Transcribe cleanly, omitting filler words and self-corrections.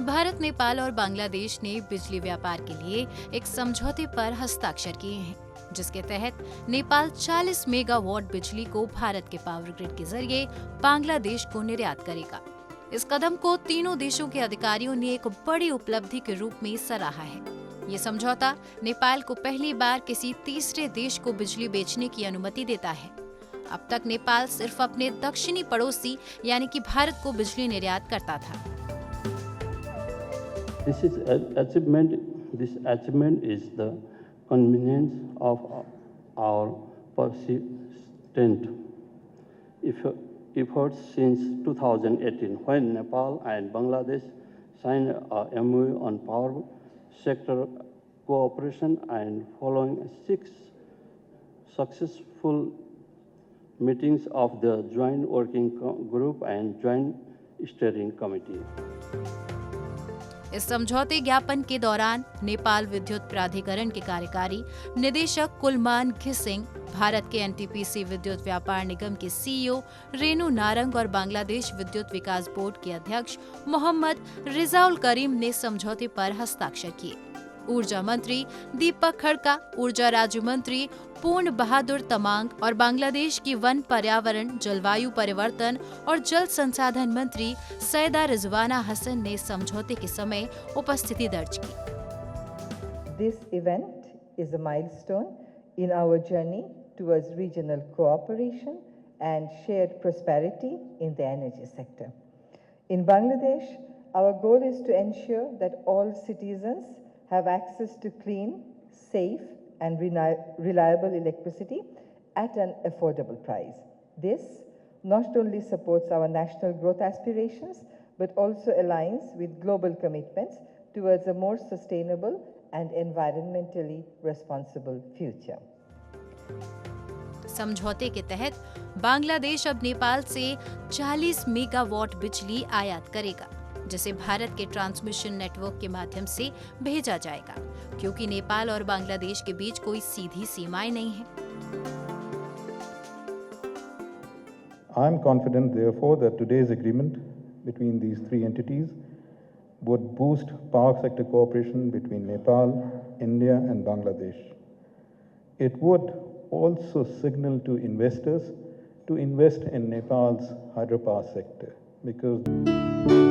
भारत, नेपाल और बांग्लादेश ने बिजली व्यापार के लिए एक समझौते पर हस्ताक्षर किए हैं, जिसके तहत नेपाल 40 मेगावाट बिजली को भारत के पावर ग्रिड के जरिए बांग्लादेश को निर्यात करेगा। इस कदम को तीनों देशों के अधिकारियों ने एक बड़ी उपलब्धि के रूप में सराहा है। ये समझौता नेपाल को पहली बार किसी तीसरे देश को बिजली बेचने की अनुमति देता है। अब तक नेपाल सिर्फ अपने दक्षिणी पड़ोसी यानी कि भारत को बिजली निर्यात करता था। This achievement is the convenience of our persistent efforts since 2018, when Nepal and Bangladesh signed a MOU on power sector cooperation, and following 6 successful meetings of the Joint Working Group and Joint Steering Committee. इस समझौते ज्ञापन के दौरान नेपाल विद्युत प्राधिकरण के कार्यकारी निदेशक कुलमान घिसिंग, भारत के एनटीपीसी विद्युत व्यापार निगम के सीईओ रेणु नारंग और बांग्लादेश विद्युत विकास बोर्ड के अध्यक्ष मोहम्मद रिजाउल करीम ने समझौते पर हस्ताक्षर किए। ऊर्जा मंत्री दीपक खड़का, ऊर्जा राज्य मंत्री पूर्ण बहादुर तमांग और बांग्लादेश की वन, पर्यावरण, जलवायु परिवर्तन और जल संसाधन मंत्री सैयदा रिजवाना हसन ने समझौते के समय उपस्थिति दर्ज की। This event is a milestone in our journey towards regional cooperation and shared prosperity in the energy sector. In Bangladesh, our goal is to ensure that all citizens have access to clean, safe, and reliable electricity at an affordable price. This not only supports our national growth aspirations, but also aligns with global commitments towards a more sustainable and environmentally responsible future. समझौते के तहत बांग्लादेश अब नेपाल से 40 megawatt बिजली आयात करेगा, जिसे भारत के ट्रांसमिशन नेटवर्क के माध्यम से भेजा जाएगा, क्योंकि नेपाल और बांग्लादेश के बीच कोई सीधी सीमाएं नहीं है। I am confident, therefore, that today's agreement between these three entities would boost power sector cooperation between Nepal, India, and Bangladesh. It would also signal to investors to invest in Nepal's hydropower sector, because